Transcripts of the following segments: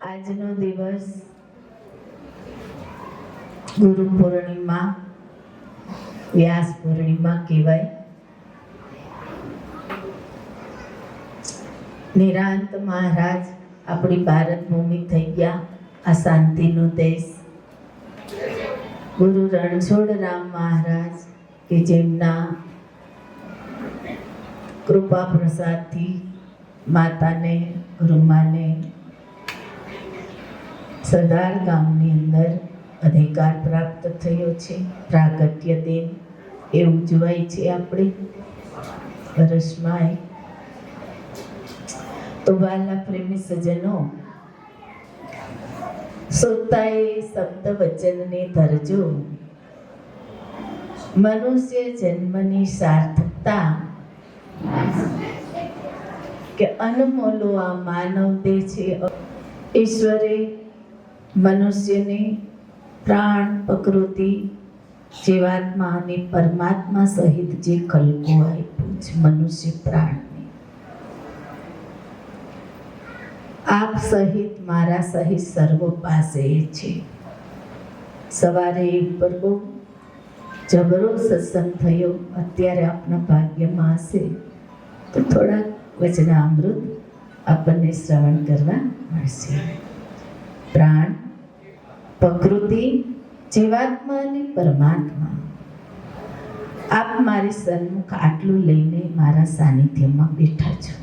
આજનો દિવસ ગુરુ પૂર્ણિમા, વ્યાસ પૂર્ણિમા કહેવાય. નિરાંત મહારાજ આપણી ભારત ભૂમિ થઈ ગયા, આ શાંતિનો દેશ. ગુરુ રણછોડરામ મહારાજ કે જેમના કૃપા પ્રસાદથી માતાને ગુરુમાને સરદાર ગામની અંદર અધિકાર પ્રાપ્ત થયો છે. પ્રાગટ્ય દિન એ ઉજવાય છે આપણે વર્ષમાં. તો વાલા પ્રેમી સજ્જનો, શ્રોતાએ શબ્દ વચનને ધરજો. મનુષ્ય જન્મની સાર્થકતા કે અનમોલો આ માનવ દેહ છે. ઈશ્વરે મનુષ્યને પ્રાણ, પ્રકૃતિ, જીવાત્મા અને પરમાત્મા સહિત જે ખલકો આપ્યું છે મનુષ્ય પ્રાણને, આપ સહિત મારા સહિત સર્વ પાસે છે. સવારે પર બહુ જબરો સત્સંગ થયો. અત્યારે આપના ભાગ્યમાં હશે તો થોડાક વચનામૃત આપણને શ્રવણ કરવા મળશે. પ્રાણ, પ્રકૃતિ, જીવાત્મા અને પરમાત્મા, આપ મારી સન્મુખ આટલું લઈને મારા સાનિધ્યમાં બેઠા છો.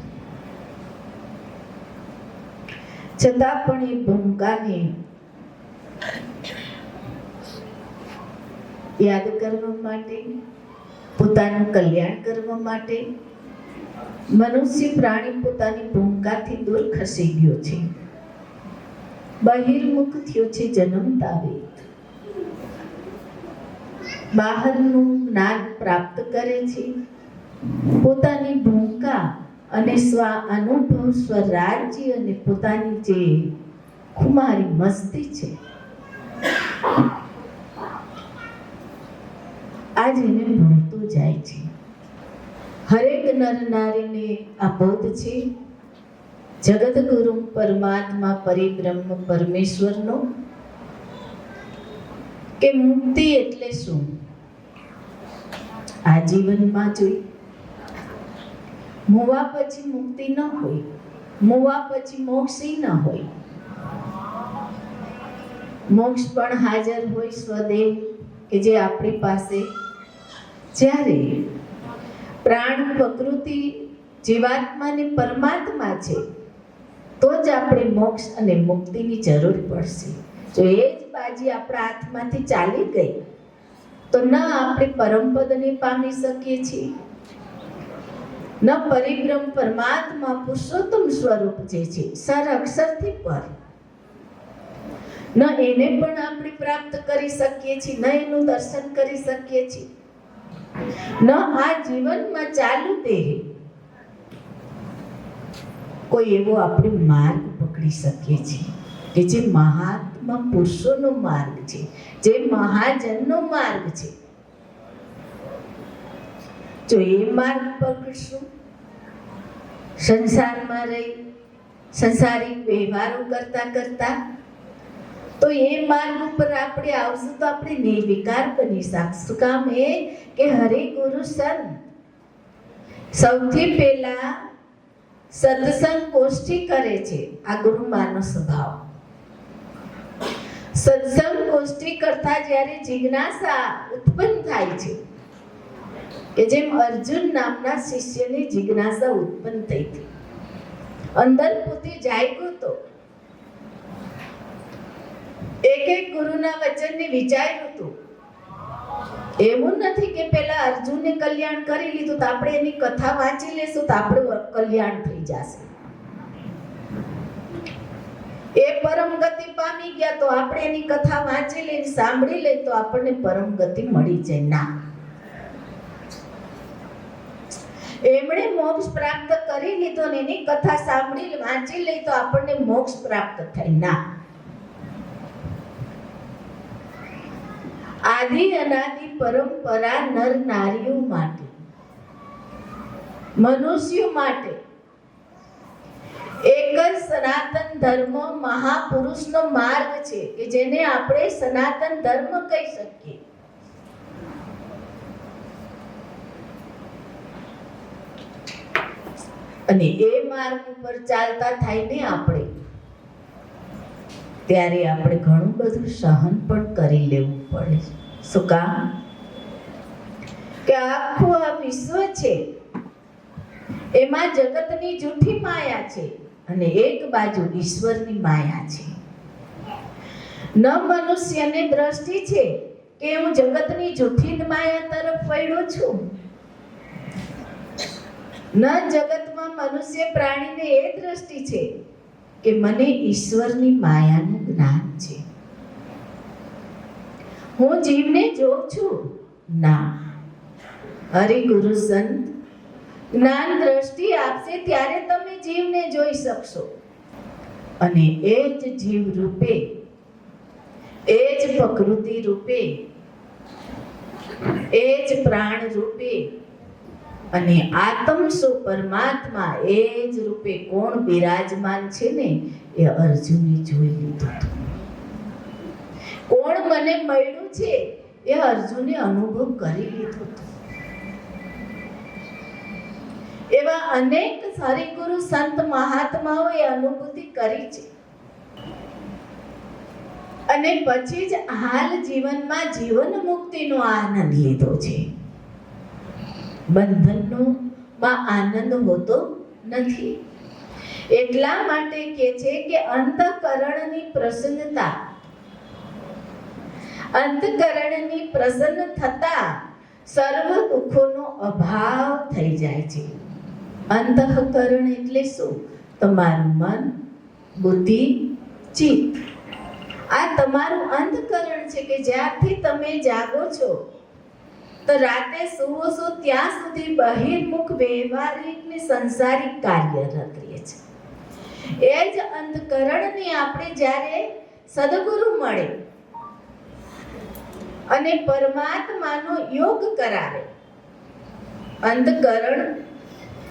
છતાં પણ એ ભૂમિકાને યાદ કરવા માટે, પોતાનું કલ્યાણ કરવા માટે મનુષ્ય પ્રાણી પોતાની ભૂમિકાથી દૂર ખસી ગયો છે. બહિર્મુખ થયો છે. જન્મતાવે બહારનું જ્ઞાન પ્રાપ્ત કરે છે. પોતાની ભૂમિકા અને સ્વ અનુભવ, સ્વરાજ્ય અને પોતાની જે ખુમારી મસ્તી છે, આજ એને ભૂલતું જાય છે. હરેક નર નારીને આ બોધ છે જગત ગુરુ પરમાત્મા પરિબ્રહ્મ પરમેશ્વરનો, કે મુક્તિ એટલે શું આ જીવનમાં જોઈ. મોવા પછી મુક્તિ ન હોય, મોવા પછી મોક્ષ ન હોય. મોક્ષ પણ હાજર હોય સ્વદેવ, કે જે આપણી પાસે. જ્યારે પ્રાણ, પ્રકૃતિ, જીવાત્મા ને પરમાત્મા છે તો જ આપણે મોક્ષ અને મુક્તિની જરૂર પડશે. જો એ જ બાજી આપણા હાથમાંથી ચાલી ગઈ તો ન આપણે પરમપદને પામી શકીએ છીએ, ન પરિબ્રહ્મ પરમાત્મા પુરુષોત્તમ સ્વરૂપ જે છે સર અક્ષરથી પર, ન એને પણ આપણે પ્રાપ્ત કરી શકીએ છીએ, ન એનું દર્શન કરી શકીએ છીએ, ન આ જીવનમાં ચાલુ દેહ કોઈ એવો આપણે માર્ગ પકડી શકીએ છીએ કે જે મહાત્મા પુરુષોનો માર્ગ છે, જે મહાજનનો માર્ગ છે. જો એ માર્ગ પકડશું, સંસારમાં રહી સંસારિક વ્યવહારો કરતા કરતા, તો એ માર્ગ ઉપર આપણે આવશું તો આપણે નિર્વિકાર બની શકશું. કામ એ કે હરિ ગુરુ સંત સૌથી પહેલા સત્સંગ ગોષ્ઠી કરે છે. આ ગુરુમાનો સ્વભાવ. સત્સંગ ગોષ્ઠી કરતા જ્યારે જિજ્ઞાસા ઉત્પન્ન થાય છે, કે જેમ અર્જુન નામના શિષ્યની જિજ્ઞાસા ઉત્પન્ન થઈ હતી, અંદર પોતે જાગ્યો તો એક ગુરુના વચનને વિચાર્યું હતું. એવું નથી કે પેલા અર્જુનને કલ્યાણ કરી લીધું તો આપણે એની કથા વાંચી લેશું તો આપણું કલ્યાણ થઈ જશે. એ પરમ ગતિ પામી ગયા તો આપણે એની કથા વાંચી લઈ, સાંભળી લઈ તો આપણને પરમ ગતિ મળી જાય. ના, એમણે મોક્ષ પ્રાપ્ત કરી લીધો ને એની કથા સાંભળી વાંચી લઈ તો આપણને મોક્ષ પ્રાપ્ત થાય. ના, આદિ અનાદિ પરંપરા નર નારીઓ માટે, મનુષ્યો માટે એક જ સનાતન ધર્મ મહાપુરુષનો માર્ગ છે કે જેને આપણે સનાતન ધર્મ કહી શકીએ. અને એ માર્ગ ઉપર ચાલતા થાય ને આપણે, ત્યારે આપણે ઘણું બધું સહન પણ કરી લેવું પડે. શું કામ? કે આખું આ વિશ્વ છે એમાં જગતની જૂઠી માયા છે અને એક બાજુ ઈશ્વરની માયા છે. ન મનુષ્યને દ્રષ્ટિ છે કે હું જગતની જૂઠી માયા તરફ વળ્યો છું, ન જગતમાં મનુષ્ય પ્રાણીને એ દ્રષ્ટિ છે કે મને ઈશ્વરની માયાનું જ્ઞાન છે. હું જીવને જોઉં છું ના, હરિગુરુ સંત જ્ઞાન દ્રષ્ટિ આપશે ત્યારે તમે જીવને જોઈ શકશો. અને એ જ જીવ રૂપે, એ જ પ્રકૃતિ રૂપે, એ જ પ્રાણ રૂપે અને આત્મ સ્વ પરમાત્મા એ જ રૂપે કોણ બિરાજમાન છે ને એ અર્જુને જોઈ લીધું હતું. કોણ મને મળ્યું છે એ અર્જુને અનુભવ કરી લીધો હતો. એવા અનેક હરિગુરુ સંત મહાત્માઓએ અનુભૂતિ કરી છે અને પછી જ હાલ જીવનમાં જીવન મુક્તિનો આનંદ લીધો છે. બંધનનો માં આનંદ હોતો નથી. એટલા માટે કહે છે કે અંતઃકરણની પ્રસન્નતા, અંતઃકરણની પ્રસન્ન થતા સર્વ દુઃખોનો અભાવ થઈ જાય છે. અંતઃકરણ એટલે શું? તમારું મન, બુદ્ધિ, ચિત્ત. આ તમારું અંતઃકરણ છે કે જ્યારથી તમે જાગો છો તો રાતે સુવો છો ત્યાં સુધી બહિર્મુખ વ્યવહારિક ને સંસારિક કાર્ય રહે છે. એ જ અંતઃકરણને આપણે જ્યારે સદગુરુ મળે અને પરમાત્માનો યોગ કરાવે, અંતઃકરણ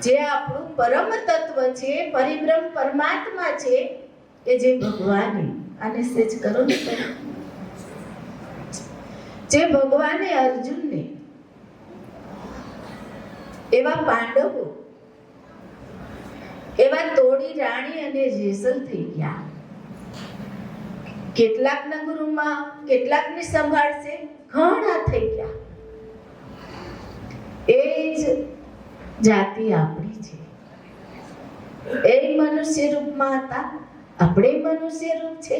જે આપણું પરમ તત્વ છે, પરિબ્રહ્મ પરમાત્મા છે કે જે ભગવાને, આને સેજ કરો ને, જે ભગવાને અર્જુનને, એવા પાંડવો, એવા તોડી રાણી અને જેસલ થઈ ગયા. કેટલાકના ગુરુમાં કેટલાકને સંભાળશે, ઘણા થઈ ગયા. એ જ જાતિ આપણી છે. એ મનુષ્ય રૂપમાં હતા, આપણે મનુષ્ય રૂપ છે.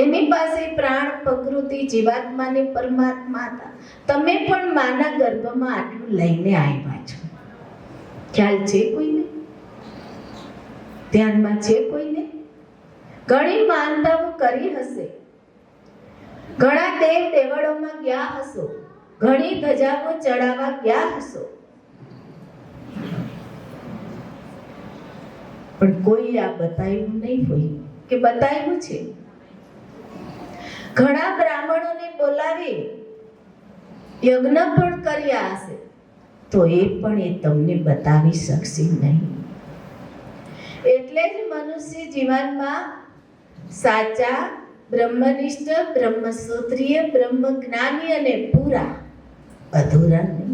એની પાસે પ્રાણ, પ્રકૃતિ, જીવાત્મા ને પરમાત્મા હતા. તમે પણ માના ગર્ભમાં આટલું લઈને આવ્યા છો. ખ્યાલ છે કોઈને? ધ્યાનમાં છે કોઈને? ઘણી માનતાઓ કરી હશે, ઘણા દેવ દેવળોમાં ગયા હશો, ઘણી ધજાઓ ચડાવવા ગયા હશો, પણ કોઈ આ બતાવ્યું નહીં હોય કે બતાવ્યું છે. ઘણા બ્રાહ્મણોને બોલાવી યજ્ઞ પણ કર્યા હશે, તો એ પણ એ તમને બતાવી શકશે નહીં. એટલે જ મનુષ્ય જીવનમાં સાચા બ્રહ્મનિષ્ઠ, બ્રહ્મસૂત્રીય, બ્રહ્મજ્ઞાની અને પૂરા, અધૂરા નહીં.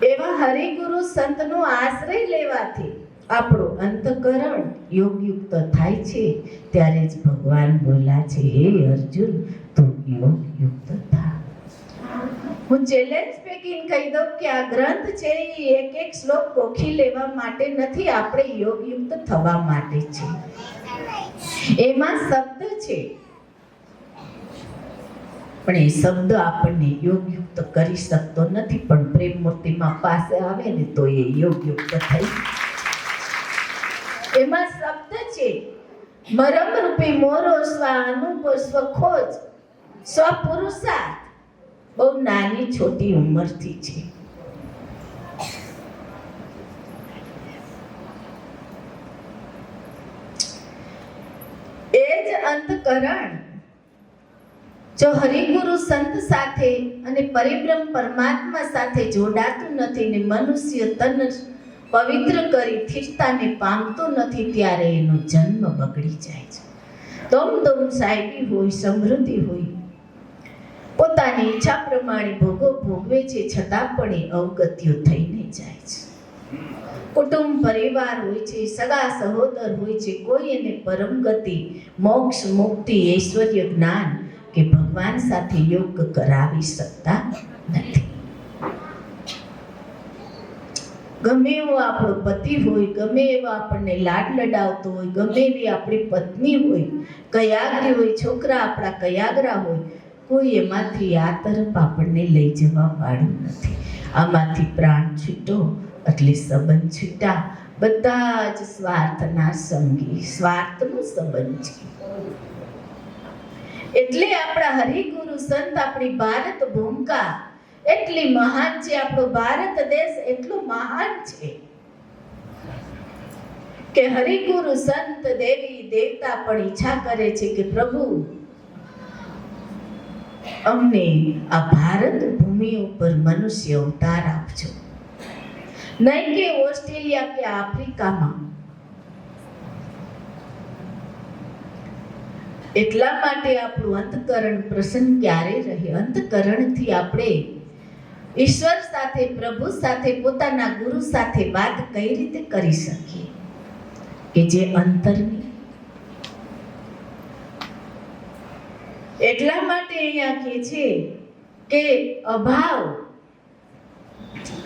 એવા હરિગુરુ સંતનો આશ્રય લેવાથી આપણું અંતઃકરણ યોગયુક્ત થાય છે. ત્યારે જ ભગવાન બોલ્યા છે, હે અર્જુન તું યોગયુક્ત થા. હું ચેલેન્જ પેકિંગ કહી દઉં કે આ ગ્રંથ છે એ એક એક શ્લોક ગોખી લેવા માટે નથી, આપણે યોગયુક્ત થવા માટે છે. એમાં શબ્દ છે, પણ એ શબ્દ આપણને યોગયુક્ત કરી શકતો નથી. પણ પ્રેમ મૂર્તિમાં પાસે આવે ને તો એ યોગયુક્ત થઈ. એમાં શબ્દ છે, મરમ રૂપી મોરો સ્વા અનુભવ સ્વખોજ સ્વપુરુષાર્થ. બહુ નાની છોટી ઉંમરથી છે. એ જ અંતઃકરણ જો હરિગુરુ સંત સાથે અને પરિબ્રહ્મ પરમાત્મા સાથે જોડાતું નથી ને મનુષ્ય તન પવિત્ર કરી સ્થિરતાને પામતો નથી, ત્યારે એનો જન્મ બગડી જાય છે. તમ સાહેબી હોય, સમૃદ્ધિ હોય, પોતાની ઈચ્છા પ્રમાણે ભોગો ભોગવે છે, છતાં પણ એ અવગત્યો થઈને જાય છે. કુટુંબ પરિવાર હોય છે, સગા સહોદર હોય છે, કોઈ એને પરમ ગતિ, મોક્ષ, મુક્તિ, ઐશ્વર્ય, જ્ઞાન કે ભગવાન સાથે યોગ કરાવી શકતા નથી. ગમે એવો આપણો પતિ હોય, ગમે એવો આપણને લાડ લડાવતો હોય, ગમે એવી આપણી પત્ની હોય, કયાગરી હોય, છોકરા આપણા કયાગરા હોય, કોઈ એમાંથી આ તરફ આપણને લઈ જવા વાળું નથી. આમાંથી પ્રાણ છૂટો એટલે સંબંધ છૂટા, બધા જ સ્વાર્થના સંગી, સ્વાર્થનો સંબંધ છે. એટલે આપણા હરિગુરુ સંત, આપણી ભારત ભૂમિકા એટલી મહાન છે, આપણો ભારત દેશ એટલો મહાન છે કે હરિગુરુ સંત દેવી દેવતા પણ ઈચ્છા કરે છે કે પ્રભુ અમને આ ભારત ભૂમિ ઉપર મનુષ્ય અવતાર આપજો, નહીં કે ઓસ્ટ્રેલિયા કે આફ્રિકામાં. એટલા માટે આપણું અંતકરણ પ્રસન્ન ક્યારે રહે? અંતકરણથી આપણે ઈશ્વર સાથે, પ્રભુ સાથે, પોતાના ગુરુ સાથે વાત કઈ રીતે કરી શકીએ કે જે અંતરની. એટલા માટે અહીંયા કહે છે કે અભાવ,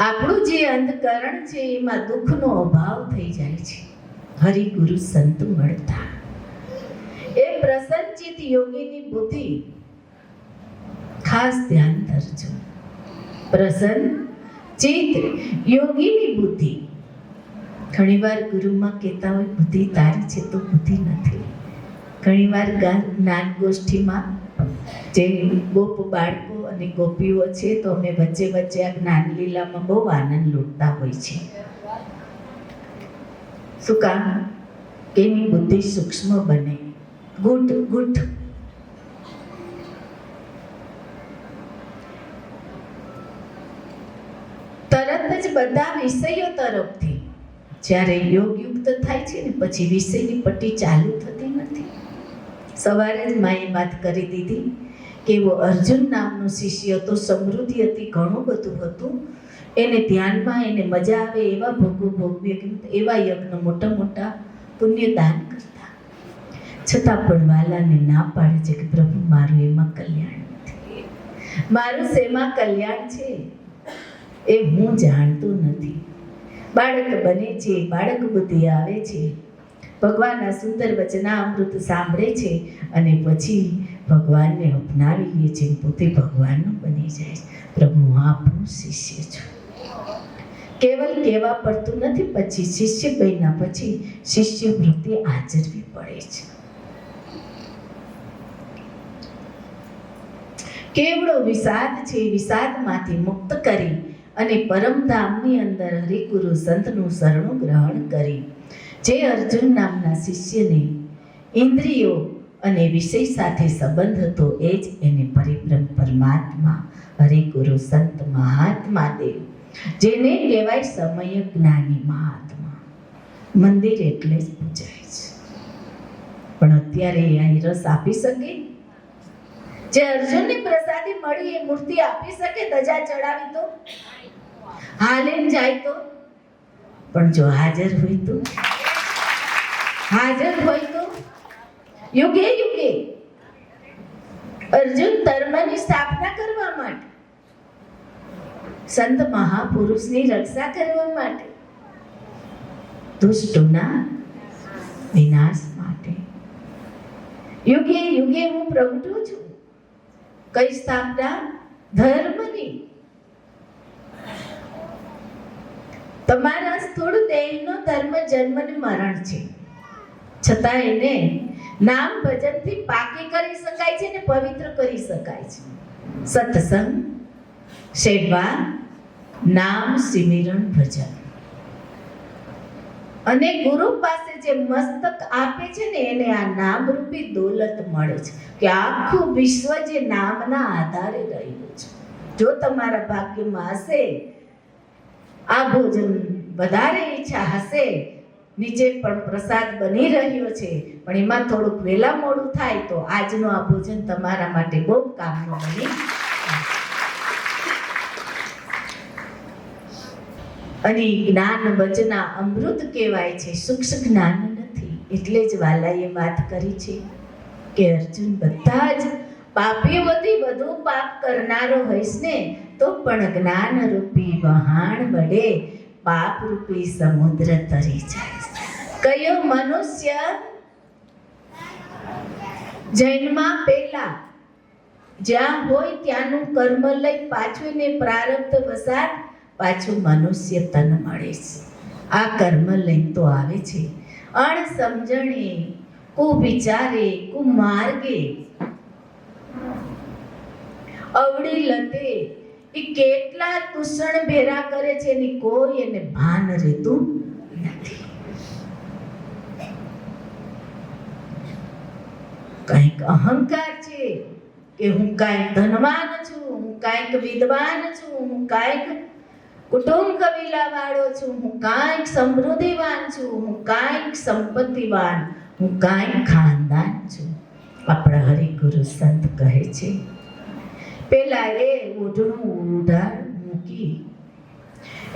આપણું જે અંતકરણ છે એમાં દુઃખનો અભાવ થઈ જાય છે હરિગુરુ સંત મળતા. એ પ્રસન્નચિત યોગીની બુદ્ધિ ખાસ ધ્યાન ધરજો. પ્રસન્ન ચિત યોગીની બુદ્ધિ. ઘણીવાર ગુરુમાં કહેતા હોય બુદ્ધિ તારી છે, તો બુદ્ધિ નથી. ઘણીવાર જ્ઞાન ગોષ્ઠીમાં જે ગોપ બાળકો અને ગોપીઓ છે, તો અમે વચ્ચે વચ્ચે આ જ્ઞાન લીલામાં બહુ આનંદ લૂંટતા હોય છે. શું કામ? કે એની બુદ્ધિ સૂક્ષ્મ બને, ગુટ ગુટ. તરત જ બધા વિષયો તરફથી જ્યારે યોગયુક્ત થાય છે ને, પછી વિષયની પટ્ટી ચાલુ થતી નથી. સવારે જ માએ વાત કરી દીધી કે એવો અર્જુન નામનો શિષ્ય હતો, સમૃદ્ધિ હતી, ઘણું બધું હતું, એને ધ્યાનમાં એને મજા આવે એવા ભોગો ભોગવે, એવા યજ્ઞ મોટા મોટા પુણ્ય દાન કરતા, છતાં પણ વાલાને ના પાડે છે કે પ્રભુ મારું એમાં કલ્યાણ નથી, મારું શેમાં કલ્યાણ છે એ હું જાણતો નથી. બાળક બને છે, બાળક બુદ્ધિ આવે છે, ભગવાનના સુંદર વચનામૃત સાંભળે છે અને પછી ભગવાનને અપનાવી લે છે, પોતે ભગવાનનો બની જાય છે. પ્રભુ હું આપણું શિષ્ય છું. કેવલ કહેવા પડતું નથી, પછી શિષ્ય બન્યા પછી શિષ્ય વૃત્તિ આચરવી પડે છે. કેવડો વિષાદ છે, વિષાદમાંથી મુક્ત કરી અને પરમધામની અંદર હરિગુરુ સંતનું શરણું ગ્રહણ કરી જે અર્જુન નામના શિષ્યને ઇન્દ્રિયો અને વિષય સાથે સંબંધ હતો, એ જ એને પરિબ્રહ્મ પરમાત્મા હરિગુરુ સંત મહાત્મા દેવ, જેને કહેવાય સમય જ્ઞાની મહાત્મા. મંદિર એટલે જ પૂજાય છે, પણ અત્યારે અહીં રસ આપી શકે? જે અર્જુનની પ્રસાદી મળી એ મૂર્તિ આપી શકે? ધજા ચડાવી તો, હાલે જાય તો, પણ જો હાજર હોય તો, હાજર હોય તો યુગે યુગે અર્જુન ધર્મની સ્થાપના કરવા માટે, સંત મહાપુરુષની રક્ષા કરવા માટે, દુષ્ટોના વિનાશ માટે યુગે યુગે હું પ્રગટું છું. કઈ સ્થાપના? ધર્મની. તમારા સ્થૂળ દેહનો ધર્મ જન્મ ને મરણ છે, છતાં એને નામ ભજનથી પાકી કરી શકાય છે ને પવિત્ર કરી શકાય છે. સત્સંગ, સેવા, નામ, સિમરન, ભજન. અને ગુરુ પાસે જે મસ્તક આપે છે ને એને આ નામરૂપી દોલત મળે છે કે આખું વિશ્વ જે નામના આધારે રહ્યું છે. જો તમારા ભાગ્યમાં હશે, આ ભોજન વધારે ઈચ્છા હશે, નીચે પણ પ્રસાદ બની રહ્યો છે, પણ એમાં થોડુંક વહેલા મોડું થાય તો આજનું આ ભોજન તમારા માટે બહુ કામનું બની. અને જ્ઞાન વચના અમૃત કહેવાય છે, સૂક્ષ્મ જ્ઞાન નથી. એટલે જ વાલાએ વાત કરી છે કે અર્જુન, બધા જ પાપીઓથી વધુ પાપ કરનારો હોઈશ ને તો પણ જ્ઞાન રૂપી વહાણ વડે પાપ રૂપી સમુદ્ર તરી જાય. કયો મનુષ્ય જન્મા પહેલા જ્યાં હોય ત્યાંનું કર્મ લઈ પાછું ને પ્રારબ્ધ વસાત પાછું મનુષ્ય તન મળે છે. આ કર્મ લઈ તો આવે છે અણસમજણે, કુવિચારે, કુમાર્ગે, અવળી લતે. એ કેટલા દૂષણ ભેરા કરે છે એની કોઈ એને ભાન રહેતું નથી. કંઈક અહંકાર છે કે હું કાંઈક ધનવાન છું, હું કાંઈક વિદ્વાન છું, હું કાંઈક કુટુંબ કબીલા વાળો છું, હું કાંઈક સમૃદ્ધિવાન છું, હું કાંઈક સંપત્તિવાન, હું કાંઈક ખાનદાન છું. આપણા હરિગુરુ સંત કહે છે પેલા એ ઓઢણું ઉધાર મૂકી,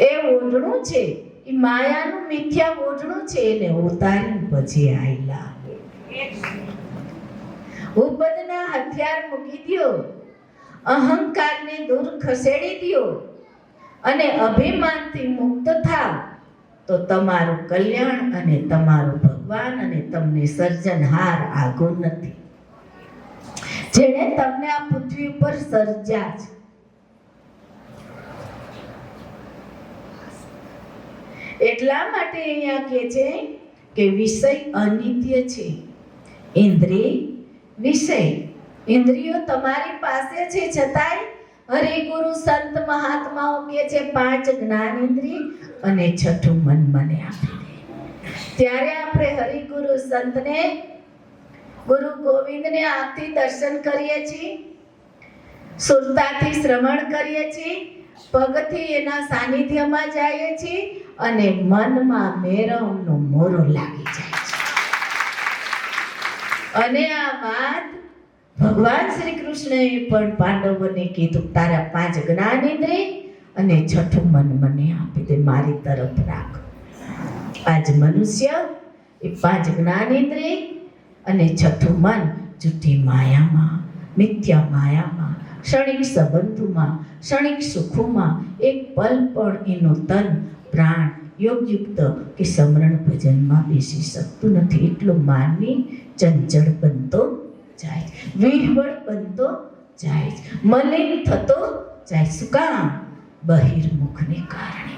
એ ઓઢણું છે એ માયાનું મિથ્યા ઓઢણું છે, એને ઉતારી પછી આયલા. ઉપદના હથિયાર મૂકી દ્યો, અહંકારને દૂર ખસેડી દ્યો અને અભિમાનથી મુક્ત થાવ તો તમારું કલ્યાણ અને તમારું ભગવાન અને તમને સર્જનહાર આગો નથી, જેણે તમને આ પૃથ્વી ઉપર સર્જ્યા છે. એટલા માટે અહીંયા કહે છે કે વિષય અનિત્ય છે. ઇન્દ્રિય વિષય, ઇન્દ્રિયો તમારી પાસે છે છતાંય હરિગુરુ સંત મહાત્માઓ કહે છે 5 જ્ઞાન ઇન્દ્રિય અને 6ઠું મન મને આપી દે. ત્યારે આપણે હરિગુરુ સંતને, ગુરુ ગોવિંદને આંખથી દર્શન કરીએ છીએ, સુરતાથી શ્રવણ કરીએ છીએ, પગથી એના સાનિધ્યમાં જઈએ છીએ અને મનમાં મેરવનો મોરો લાગી જાય છે. અને આ વાત ભગવાન શ્રી કૃષ્ણએ પણ પાંડવોને કીધું, તારા 5 જ્ઞાન ઇન્દ્રિય અને 6ઠું મન મને આપી દે, મારી તરફ રાખ. આજ મનુષ્ય એ 5 જ્ઞાન ઇન્દ્રિય અને 6ઠું મન જૂઠી માયામાં, મિથ્યા માયામાં, ક્ષણિક સંબંધોમાં, ક્ષણિક સુખોમાં એક પલ પણ એનું તન પ્રાણ યોગયુક્ત કે સમરણ ભજનમાં બેસી શકતું નથી. એટલો માનવી ચંચળ બનતો જાય, વિહવળ બનતો જાય, મલિન થતો જાય. શું કામ? બહિર્મુખને કારણે.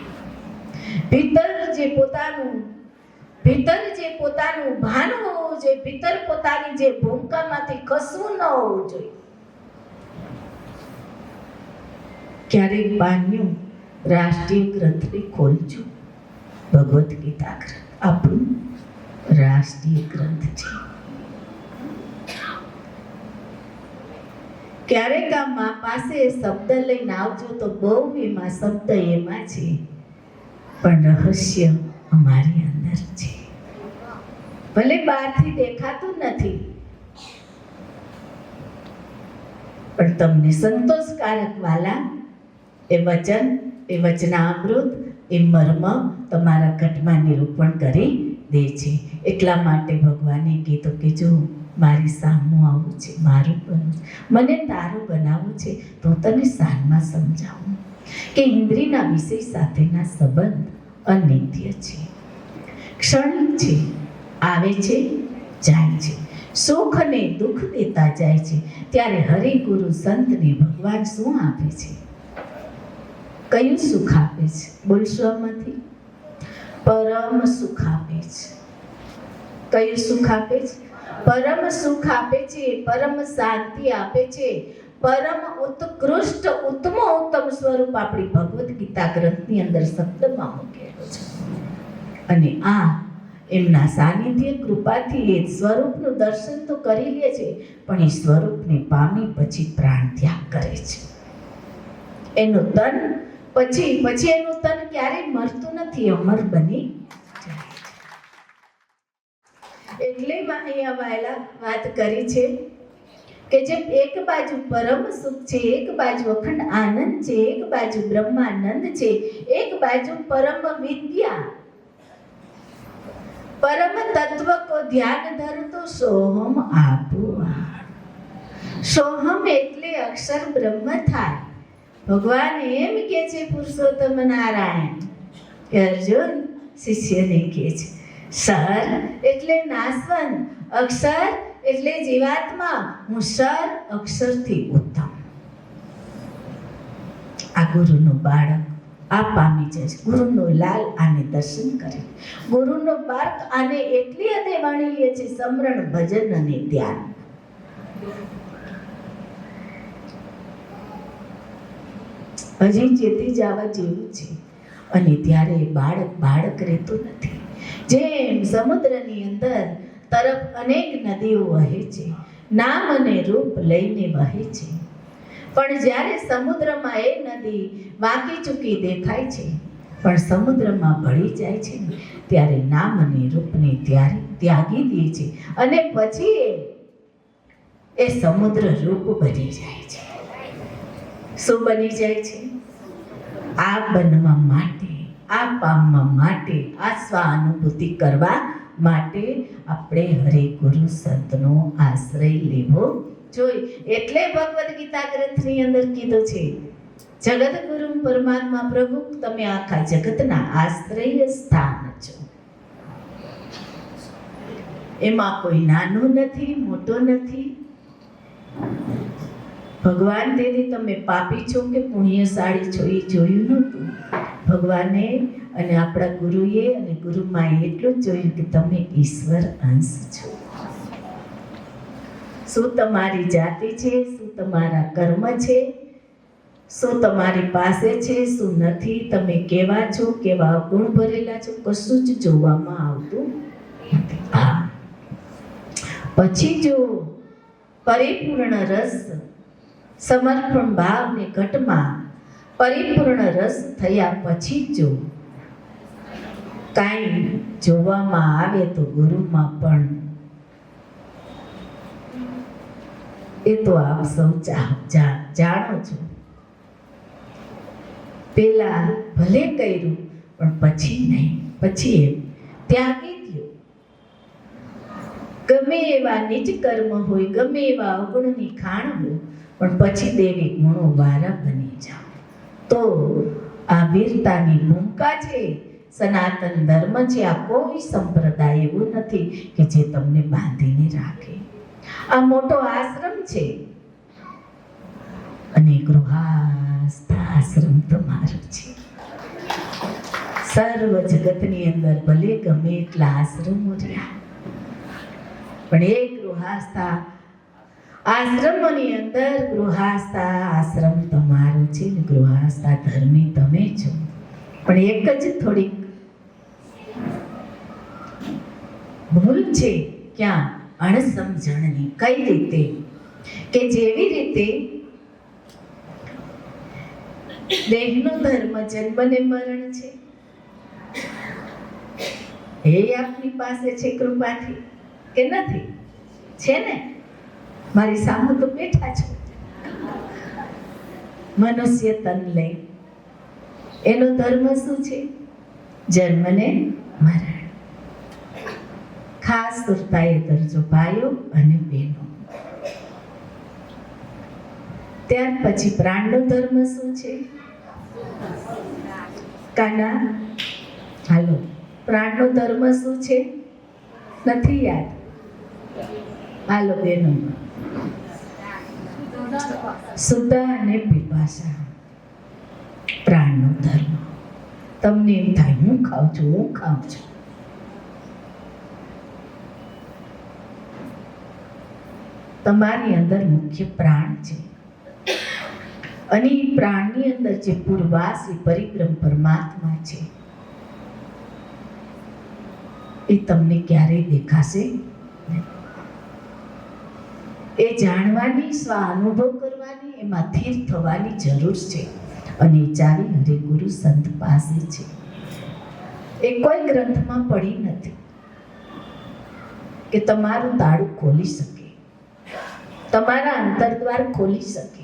ભીતર જે પોતાનું ભાન હોવું જોઈએ, ભીતર પોતાની જે ભૂમિકામાંથી ખસવું ન હોવું જોઈએ. ક્યારેક બાન્યું રાષ્ટ્રીય ગ્રંથને ખોલજો, ભગવદ્ ગીતા ગ્રંથ આપણું રાષ્ટ્રીય ગ્રંથ છે. ક્યારેક આ મા પાસે શબ્દ લઈને આવજો તો બહુ એમાં શબ્દ એમાં છે, પણ રહસ્ય અમારી અંદર છે. ભલે બહારથી દેખાતું નથી, પણ તમને સંતોષકારક વાલા એ વચન, એ વચનામૃત, એ મર્મ તમારા ઘટમાં નિરૂપણ કરી દે છે. એટલા માટે ભગવાને કીધું કે જો મારી સામું આવું છે, મારું બનવું, મને તારું બનાવવું છે તો તને સારમાં સમજાવું કે ઇન્દ્રિયના વિષય સાથેના સંબંધ અનિત્ય છે, ક્ષણિક છે, આવે છે જાય છે, સુખ અને દુઃખ દેતા જાય છે. ત્યારે હરિગુરુ સંતને ભગવાન શું આપે છે? કયું સુખ આપે છે? બોલશો આમાંથી? પરમ સુખ આપે છે. કયું સુખ આપે છે? પરમ સુખ આપે છે, પરમ શાંતિ આપે છે, પરમ ઉત્કૃષ્ટ ઉત્તમ સ્વરૂપ આપણી ભગવદ્ ગીતા ગ્રંથની અંદર શબ્દમાં મૂકેલો છે. અને આ એમના સાનિધ્ય કૃપાથી એ સ્વરૂપનું દર્શન તો કરી લે છે, પણ એ સ્વરૂપને પામી પછી પ્રાણ ત્યાગ કરે છે. એનું તન પછી એનું તન ક્યારેય મરતું નથી, અમર બની જાય છે. એટલે અહીંયા વાયલા વાત કરી છે કે જેમ એક બાજુ પરમ સુખ છે, એક બાજુ અખંડ આનંદ છે, એક બાજુ બ્રહ્માનંદ છે, એક બાજુ પરમ વિદ્યા, परम तत्व को ध्यान धर तो सोहम आपू. सोहम એટલે અક્ષર બ્રહ્મ થાય. ભગવાન એમ કે છે પુરુષોત્તમ નારાયણ કે અર્જુન શિષ્યને કે છે સર એટલે નાશવંત, અક્ષર એટલે જીવાત્મા, હું સર અક્ષરથી ઉત્તમ. આ ગુરુનું બાળક આ પામી જશે. ગુરુનો લાલ આને દર્શન કરે, ગુરુનો બાળક આને એટલી હદે વાણી લે છે સમરણ, ભજન અને ધ્યાન. હજી ચેતી જવા જેવું છે. અને ત્યારે બાળક રહેતું નથી. જેમ સમુદ્રની અંદર તરફ અનેક નદીઓ વહે છે, નામ અને રૂપ લઈને વહે છે, પણ જ્યારે સમુદ્રમાં એ નદી વાંકી ચૂકી દેખાય છે, પણ સમુદ્રમાં ભળી જાય છે ને ત્યારે નામ અને રૂપને ત્યારે ત્યાગી દે છે, અને પછી એ સમુદ્ર રૂપ બની જાય છે. શું બની જાય છે? આ બનવા માટે, આ પામવા માટે, આ સ્વાનુભૂતિ કરવા માટે આપણે હરે ગુરુ સંતનો આશ્રય લેવો જોઈએ. એટલે ભગવદ્ ગીતા ગ્રંથની અંદર કીધું છે જગત ગુરુ પરમાત્મા પ્રભુ તમે આખા જગતના આશ્રય સ્થાન છો. એમાં કોઈ નાનો નથી, મોટો નથી. ભગવાન તેથી તમે પાપી છો કે પુણ્યશાળી છો એ જોયું નહોતું. ભગવાને અને આપણા ગુરુએ અને ગુરુમાં એટલું જ જોયું કે તમે ઈશ્વર અંશ છો. શું તમારી જાતિ છે, શું તમારા કર્મ છે, શું તમારી પાસે છે, શું નથી, તમે કેવા છો, કેવા ગુણ ભરેલા છો, કશું જ જોવામાં આવતું નથી. હા, પછી જો પરિપૂર્ણ રસ સમર્પણ ભાવને ઘટમાં પરિપૂર્ણ રસ થયા પછી જો કાંઈ જોવામાં આવે તો ગુરુમાં પણ એ તો આપ સૌ જાણો છો. પેલા ભલે કર્યું પણ પછી નહીં, પછી એમ ત્યાગી દો. ગમે એવા નિજ કર્મ હોય, ગમે એવા અવગુણની ખાણ હોય, પણ પછી દેવી ગુણો વાળા બની જાઓ. તો આ વીરતાની ભૂમિકા છે, સનાતન ધર્મ છે. આ કોઈ સંપ્રદાય એવું નથી કે જે તમને બાંધીને રાખે. આ મોટો આશ્રમ છે અને ગૃહસ્થ આશ્રમ તમારો છે. સર્વ જગતની અંદર ભલે ગમે એટલા આશ્રમો રહ્યા, પણ એ ગૃહસ્થ આશ્રમોની અંદર ગૃહસ્થ આશ્રમ તમારો છે ને ગૃહસ્થ ધર્મી તમે છો. પણ એક જ થોડીક ભૂલ છે. ક્યાં? અણસમજણની. કઈ રીતે? કે જેવી રીતે દેહનો ધર્મ જન્મ ને મરણ છે, એ આપની પાસે છે કૃપાથી કે નથી? છે ને? મારી સામે તો બેઠા છો. મનુષ્ય તન લઈ એનો ધર્મ શું છે? જન્મ ને મરણ. ખાસ સુરતાએ દરજો ભાઈઓ અને બહેનો. ત્યાર પછી પ્રાણનો ધર્મ શું છે? કાના હાલો, પ્રાણનો ધર્મ શું છે? નથી યાદ? હાલો બહેનો. સુધા અને પીપાસા પ્રાણનો ધર્મ. તમને એમ થાય હું ખાઉં છું, હું ખાઉં છું. તમારી અંદર મુખ્ય પ્રાણ છે અને એ પ્રાણની અંદર જે પૂર્વાસી પરિબ્રહ્મ પરમાત્મા છે એ તમને ક્યારેય દેખાશે નહીં. એ જાણવાની, સ્વ અનુભવ કરવાની, એમાં સ્થિર થવાની જરૂર છે. અને એ ચાવી હરે ગુરુ સંત પાસે છે. એ કોઈ ગ્રંથમાં પડી નથી કે તમારું તાળું ખોલી શકે, તમારા અંતરદ્વાર ખોલી શકે.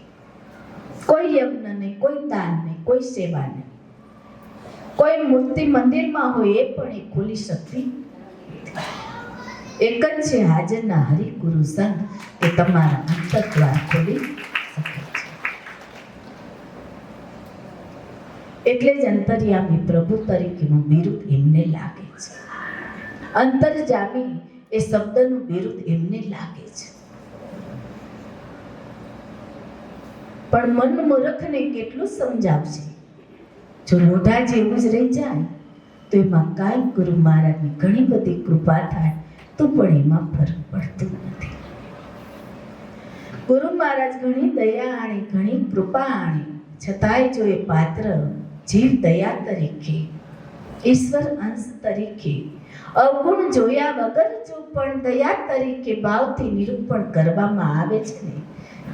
કોઈ યજ્ઞ નહીં, કોઈ દાન નહીં, કોઈ સેવા નહીં, કોઈ મૂર્તિ મંદિરમાં હોય એ પણ એ ખોલી શકતી. એક જ છે હાજરના હરિ ગુરુ સંત કે તમારા અંતરદ્વાર ખોલી શકે છે. એટલે જ અંતર્યામી પ્રભુ તરીકેનું બિરુદ એમને લાગે છે. અંતર્જામી એ શબ્દનું બિરુદ એમને લાગે છે. પણ મન મૂર્ખને કેટલું સમજાવશે? જો મોઢા જેવું જ રહી જાય તો એમાં કાંઈ ગુરુ મહારાજની ઘણી બધી કૃપા થાય તો પણ એમાં ફરક પડતો નથી. ગુરુ મહારાજ ઘણી દયા આણી, ઘણી કૃપા આણી, છતાંય જો એ પાત્ર જીવ દયા તરીકે, ઈશ્વર અંશ તરીકે, અવગુણ જોયા વગર જો પણ દયા તરીકે ભાવથી નિરૂપણ કરવામાં આવે છે ને,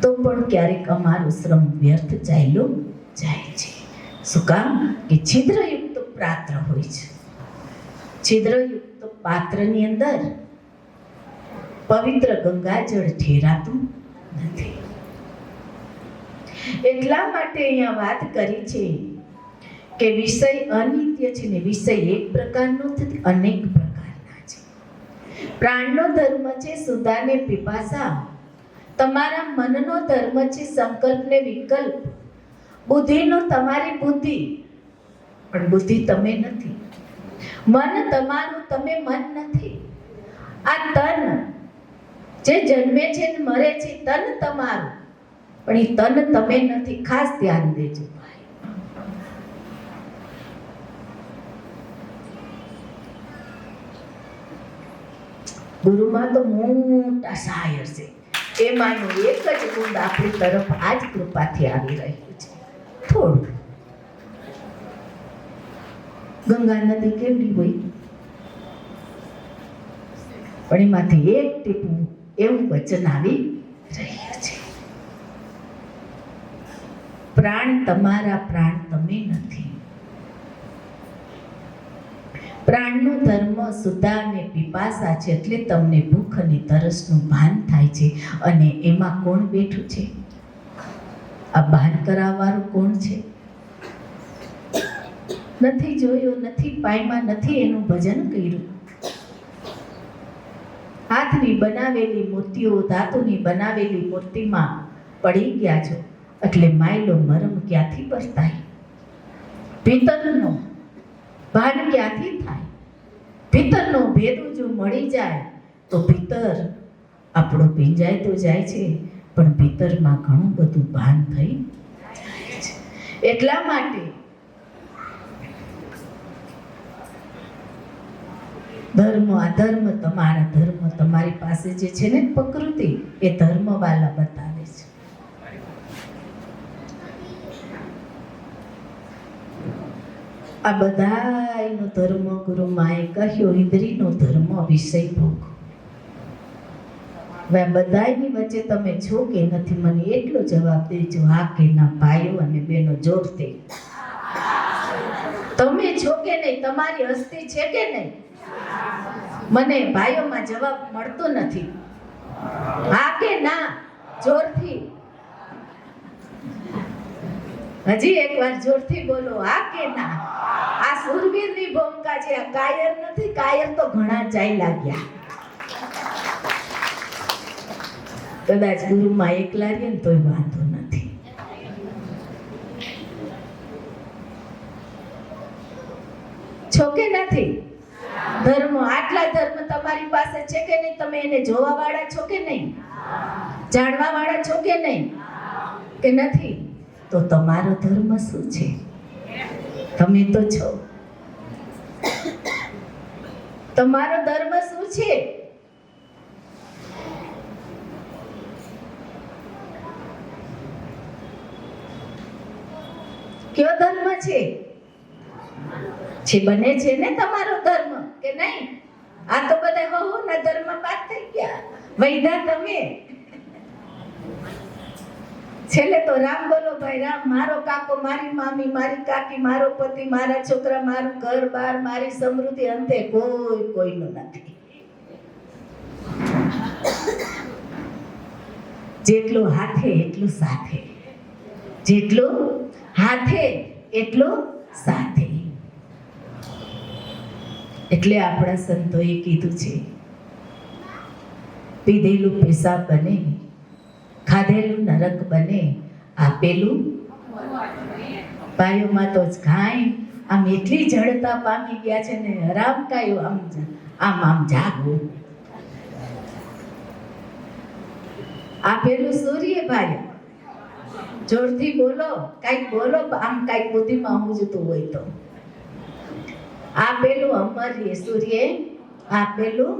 તો પણ ક્યારેક અમારો શ્રમ વ્યર્થ ચાલ્યો જાય છે. શું કામ? કે છિદ્રયુક્ત પાત્ર હોય છે. છિદ્રયુક્ત પાત્રની અંદર પવિત્ર ગંગાજળ ઠેરાતું નથી. એટલા માટે અહીંયા વાત કરી છે કે વિષય અનિત્ય છે ને વિષય એક પ્રકારનો નથી, અનેક પ્રકારના છે. પ્રાણનો ધર્મ છે સુધાને પીપાસા, તમારા મનનો ધર્મ છે સંકલ્પ ને વિકલ્પ, બુદ્ધિનો તમારી બુદ્ધિ, પણ બુદ્ધિ તમે નથી. મન તમારું, તમે મન નથી. આ તન જે જન્મે છે ને મરે છે, તન તમારું, પણ એ તન તમે નથી. ખાસ ધ્યાન દેજો. ગુરુમાં તો મોટા શાયર છે, એમાંનું એક જ ગુણ આપણી તરફ આ જ કૃપાથી આવી રહ્યું છે. થોડું ગંગા નદી કેવડી હોય, પણ એમાંથી એક ટીપું એવું વચન આવી રહ્યું છે. પ્રાણ તમારા, પ્રાણ તમે નથી. પ્રાણનો ધર્મ સુધા અને પીપાસા છે, એટલે તમને ભૂખ અને તરસનું ભાન થાય છે. અને એમાં કોણ બેઠું છે? આ ભાન કરાવવાનું કોણ છે? નથી જોયો, નથી પામ્યા, નથી એનું ભજન કર્યું. હાથની બનાવેલી મૂર્તિઓ, ધાતુની બનાવેલી મૂર્તિમાં પડી ગયા છો, એટલે માયલો મરમ ક્યાંથી વર્તાય? ભીતરનો ભાન ક્યાંથી થાય? ભીતરનો ભેદ જો મળી જાય તો ભીતર આપણો ભીંજાય તો જાય છે, પણ ભીતરમાં ઘણું બધું ભાન થઈ જાય છે. એટલા માટે ધર્મ, અધર્મ, તમારા ધર્મ તમારી પાસે જે છે ને પ્રકૃતિ, એ ધર્મ વાલા બતાવે છે. આ બધાયનો ધર્મ ગુરુ માએ કહ્યો, ઇન્દ્રિયનો ધર્મ વિષય ભોગ. હવે આ બધાયની વચ્ચે તમે છો કે નથી, મને એટલો જવાબ દેજો, હા કે ના ભાઈઓ અને બહેનો જોરથી. તમે છો કે નહીં? તમારી હસ્તી છે કે નહીં? મને ભાઈઓમાં જવાબ મળતો નથી. હા કે ના? જોરથી, હજી એકવાર જોરથી બોલો, હા કે ના? આ સુરવીરની ભૂમિકા છે, આ કાયર નથી. કાયર તો ઘણા જાય લાગ્યા. કદાચ ગુરુમાં એકલા રહીએ ને તોય વાંધો નથી. છો કે નથી? ધર્મ, આટલા ધર્મ તમારી પાસે છે કે નહીં? તમે એને જોવા વાળા છો કે નહીં? જાણવા વાળા છો કે નહીં? કે નથી? તો તમારો ધર્મ શું છે? તમે તો છો. તમારો ધર્મ શું છે? કયો ધર્મ છે? બને છે ને તમારો ધર્મ કે નહીં? આ તો બધા હો ના ધર્મ બાદ થઈ ગયા, વૈધા તમે. છેલ્લે તો રામ બોલો ભાઈ રામ, મારો કાકો, મારી મામી, મારી કાકી, મારો પતિ, મારા છોકરા, મારું ઘર બાર, મારી સમૃદ્ધિ, અંતે કોઈ કોઈનું નથી. જેટલું હાથે એટલું સાથે, જેટલું હાથે એટલું સાથે. એટલે આપણા સંતોએ કીધું છે, પીધેલું પેશાબ બને, ખાધેલું નરક બને, આપેલું પાયોમાં તો કાંઈ આમ એટલી જડતા પામી ગયા છે ને, હરામ કાયો આમ આમ આમ જાગવું. આપેલું સૂર્ય ભાઈ, જોરથી બોલો, કાંઈક બોલો, આમ કાંઈક બુદ્ધિમાં સમજતું હોય તો. આપેલું અમર એ સૂર્ય, આપેલું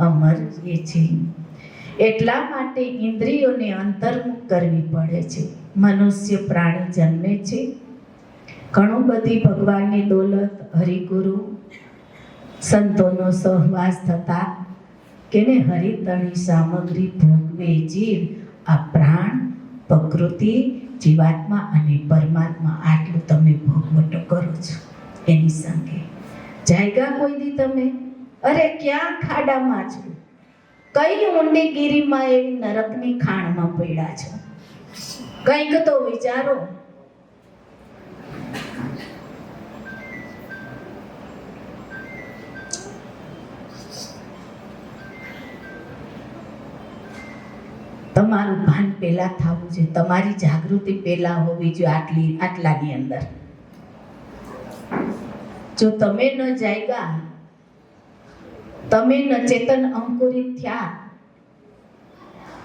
અમર એ છે. એટલા માટે ઇન્દ્રિયોને અંતર્મુખ કરવી પડે છે. મનુષ્ય પ્રાણી જન્મે છે, ઘણું બધી ભગવાનની દોલત, હરિગુરુ સંતોનો સહવાસ થતા કેને હરિતણી સામગ્રી ભોગવે જીવ. આ પ્રાણ, પ્રકૃતિ, જીવાત્મા અને પરમાત્મા આટલું તમે ભોગવટો કરો છો. એની સંગે જાયગા કોઈ દી તમે? અરે ક્યાં ખાડામાં છો, કઈ ઊંડી ગીરીમાં એવી નરકની ખાણમાં પડ્યા છો. કંઈક તો વિચારો. તમારું ભાન પહેલા થવું જોઈએ, તમારી જાગૃતિ પહેલા હોવી જોઈએ આટલાની અંદર. જો તમે ન જાગ્યા, તમે ન ચેતન અંકુરિત થયા,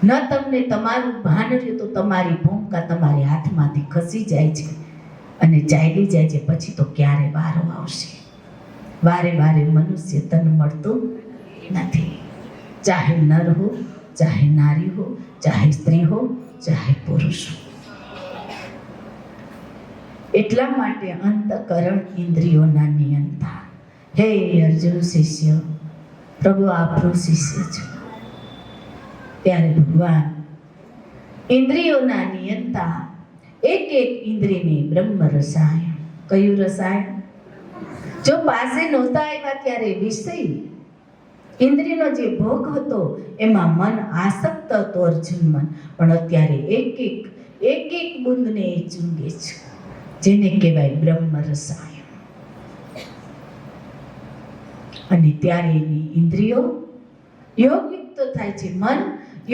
ન તમને તમારું ભાન રહ્યું, તો તમારી ભૂમિકા તમારી હાથમાંથી ખસી જાય છે અને ચાલી જાય છે. પછી તો ક્યારે વારો આવશે? વારે વારે મનુષ્ય તન મળતું નથી. ચાહે નર હો, ચાહે નારી હો, ચાહે સ્ત્રી હો, ચાહે પુરુષ હો. એટલા માટે અંતકરણ ઇન્દ્રિયોના નિયંતા. હે અર્જુન શિષ્ય, પ્રભુ આપણો શિષ્ય છે. ત્યારે ભગવાન ઇન્દ્રિયોના નિયંતા, એક એક ઇન્દ્રિયને બ્રહ્મ રસાયણ. કયું રસાયણ? જો પાસે નહોતા આવ્યા ત્યારે વિષય ઇન્દ્રિયનો જે ભોગ હતો એમાં મન આસક્ત હતો, અર્જુન મન. પણ અત્યારે એક એક બુંદને એ ચૂંગે છે, જેને કહેવાય બ્રહ્મ રસાયણ. અને ત્યારે એની ઇન્દ્રિયો યોગયુક્ત થાય છે, મન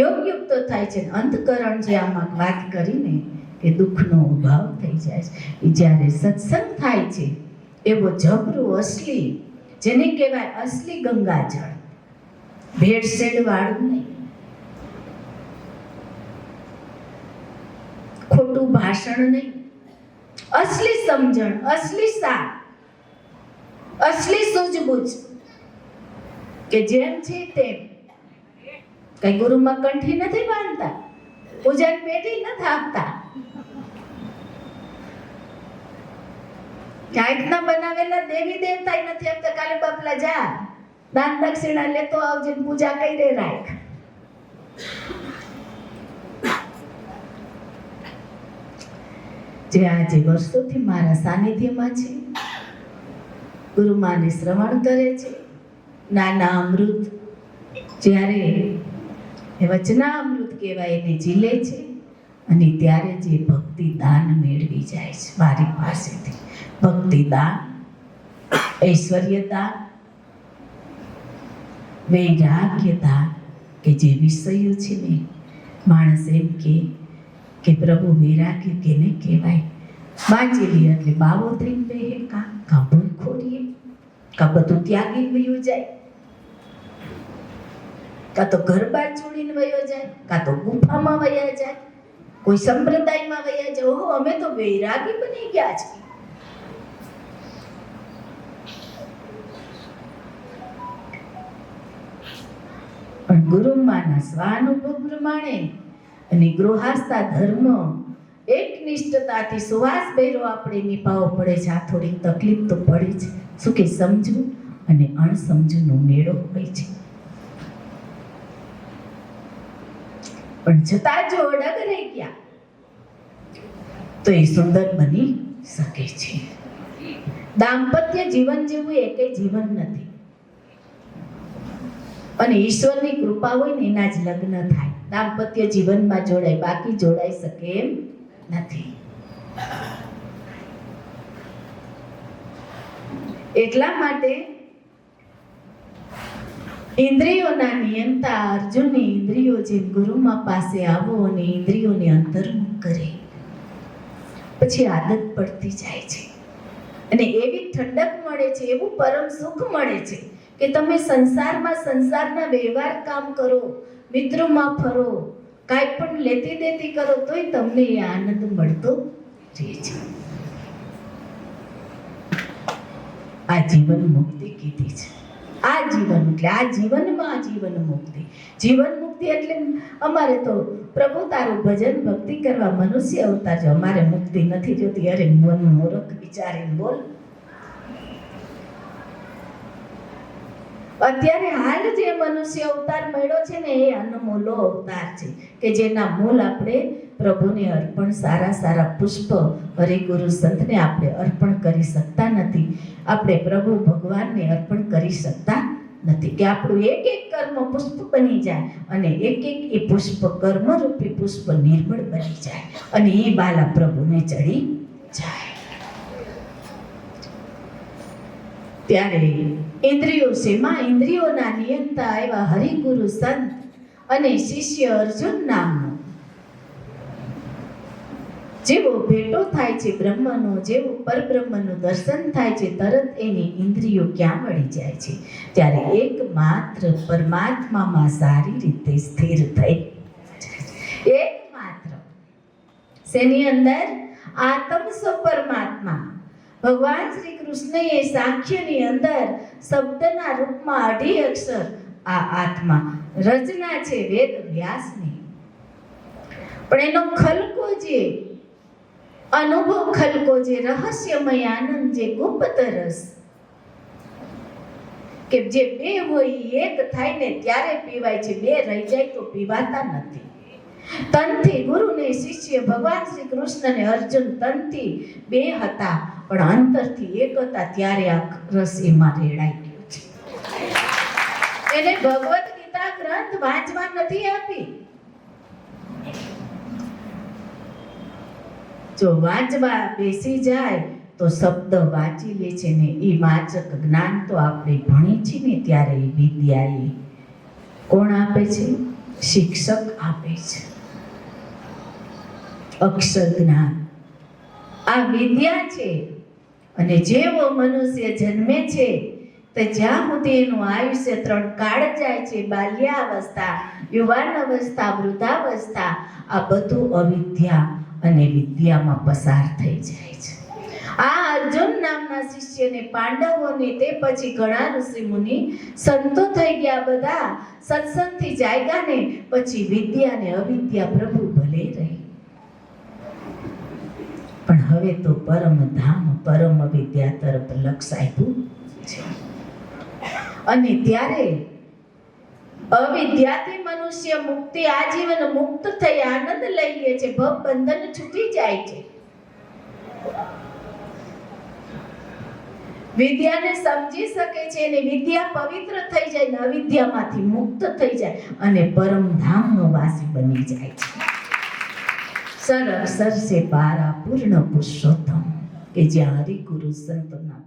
યોગયુક્ત થાય છે. અંતકરણ જે આમાં વાત કરીને કે દુઃખનો અભાવ થઈ જાય છે. એ જ્યારે સત્સંગ થાય છે એવો જબરું અસલી, જેને કહેવાય અસલી ગંગાજળ, ભેળસેળ વાળું નહીં, ખોટું ભાષણ નહીં, અસલી સમજણ, અસલી સાર, અસલી સૂઝબૂઝ. કે જેમ છે તેમ. કઈ ગુરુમાં કંઠી નથી બાંધતા, પૂજાની પેટી નથી આપતા, ક્યાંકના બનાવેલા દેવી દેવતા નથી આપતા. કાલે બાપલા જા, દાન દક્ષિણા લેતો આવજે, પૂજા કરી રાખ. જે આજે વર્ષોથી મારા સાનિધ્યમાં છે, ગુરુમાને શ્રવણ કરે છે, નાના અમૃત, જ્યારે એ વચના અમૃત કહેવાય એને ઝીલે છે, અને ત્યારે જે ભક્તિ દાન મેળવી જાય છે મારી પાસેથી. ભક્તિ દાન, ઐશ્વર્ય દાન, વૈરાગ્ય દાન, કે જે વિષયો છે ને, માણસ એમ કે પ્રભુ વૈરાગ્ય કેને કહેવાય? બાંચેલી એટલે બાવો થઈને બેહે, કાં ભૂલ ખોરીએ, કાં બધું ત્યાગી વયું જાય, કાં તો ઘર બાર છોડીને વયો જાય, કાં તો ગુફામાં વયા જાય, કોઈ સંપ્રદાયમાં વયા જાય. ઓહો, અમે તો વૈરાગી બની ગયા છે. પણ ગુરુમાના સ્વાનુભવ પ્રમાણે અને ગૃહસ્થા ધર્મ એકનિષ્ઠતાથી સુવાસ ભેરો આપણે નિભાવવો પડે છે. આ થોડી તકલીફ તો પડે છે. શું કે સમજવું? અને અણસમજુનો મેળો હોય છે. પણ છતાં જો અડગ રહી ગયા તો એ સુંદર બની શકે છે. દાંપત્ય જીવન જેવું એકેય જીવન નથી, અને ઈશ્વરની કૃપા હોય ને એના જ લગ્ન થાય. દાંપત્ય જીવનમાં જોડાય, બાકી જોડાઈ શકે એમ નથી. એટલા માટે ઇન્દ્રિયોના નિયંતા અર્જુનની ઇન્દ્રિયો જેમ ગુરુમાં પાસે આવો અને ઇન્દ્રિયોને અંતર્મુખ કરે, પછી આદત પડતી જાય છે અને એવી ઠંડક મળે છે, એવું પરમ સુખ મળે છે કે તમે સંસારના વ્યવહાર કામ કરો, મિત્રોમાં ફરો, કાંઈ પણ લેતી દેતી કરો તોય તમને એ આનંદ મળતો રહે છે. આ જીવન મુક્તિ કીધી છે. આ જીવન એટલે આ જીવનમાં જીવન મુક્તિ. જીવન મુક્તિ એટલે અમારે તો પ્રભુ તારું ભજન ભક્તિ કરવા મનુષ્ય અવતાર જો, અમારે મુક્તિ નથી જોતી. અરે મન મૂર્ખ વિચારીને બોલ. અત્યારે હાલ જે મનુષ્ય અવતાર મળ્યો છે ને એ અનમોલો અવતાર છે કે જેના મૂળ આપણે પ્રભુને અર્પણ, સારા સારા પુષ્પ હરિગુરુ સંતને આપણે અર્પણ કરી શકતા નથી. આપણે પ્રભુ ભગવાનને અર્પણ કરી શકતા નથી કે આપણું એક એક કર્મ પુષ્પ બની જાય અને એક એક એ પુષ્પ કર્મરૂપી પુષ્પ નિર્મળ બની જાય અને એ બાલા પ્રભુને ચડી જાય. ત્યારે ઇન્દ્રિયો શેમાં? ઇન્દ્રિયોના નિયંતા એવા હરિગુરુ સંત અને શિષ્ય અર્જુન નામનો જેવો ભેટો થાય છે બ્રહ્મનો, જેવું પરબ્રહ્મનું દર્શન થાય છે, તરત એની ઇન્દ્રિયો ક્યાં વળી જાય છે? ત્યારે એકમાત્ર પરમાત્મામાં સારી રીતે સ્થિર થઈ. એકમાત્ર શેની અંદર? આત્મ સ્વ પરમાત્મા. ભગવાન શ્રી કૃષ્ણએ સાંખ્યની અંદર શબ્દના રૂપમાં 2.5 અક્ષર આ આત્મા રચના છે વેદ વ્યાસની, પણ એનો ખલકો જે અનુભવ, ખલકો જે રહસ્યમય આનંદ, જે ગુપ્ત રસ કે જે બે હોય એક થાય ને ત્યારે પીવાય છે, બે રહી જાય તો પીવાતા નથી. તનથી ગુરુ ને શિષ્ય ભગવાન શ્રી કૃષ્ણ ને અર્જુન તનથી બે હતા પણ અંતરથી એક હતા, ત્યારે આ રસ એમાં રેડાઈ ગયો છે. એને ભગવદ ગીતા ગ્રંથ વાંચવા નથી આપી. જો વાંચવા બેસી જાય તો શબ્દ વાંચી લે છે ને એ વાચક જ્ઞાન તો આપણે ભણી છીએ ને ત્યારે એ વિદ્યા એ કોણ આપે છે? શિક્ષક આપે છે. અક્ષર જ્ઞાન આ વિદ્યા છે. અને જેવો મનુષ્ય જન્મે છે તો જ્યાં સુધી એનું આયુષ્ય 3 કાળ જાય છે, બાલ્યાવસ્થા, યુવાન અવસ્થા, વૃદ્ધાવસ્થા, આ બધું અવિદ્યા અને વિદ્યામાં પસાર થઈ જાય છે. આ અર્જુન નામના શિષ્યને, પાંડવોને, તે પછી ઘણા ઋષિ મુનિ સંતો થઈ ગયા, બધા સત્સંગથી જાગ્યા ને પછી વિદ્યા ને અવિદ્યા પ્રભુ ભલે રહી. પણ હવે તો પરમ ધામ, પરમ વિદ્યા તરફ લક્ષ આપ્યું છે. અને ત્યારે અવિદ્યાથી મનુષ્ય મુક્તિ, આજીવન મુક્ત થઈ આનંદ લઈએ છે, ભવ બંધન છૂટી જાય છે. વિદ્યાને સમજી શકે છે અને વિદ્યા પવિત્ર થઈ જાય ને અવિદ્યામાંથી મુક્ત થઈ જાય અને પરમ ધામનો વાસી બની જાય છે. સર અક્ષર સે પારા પૂર્ણ પુરુષોત્તમ કે જ્યાં હરિ ગુરુ સંતોના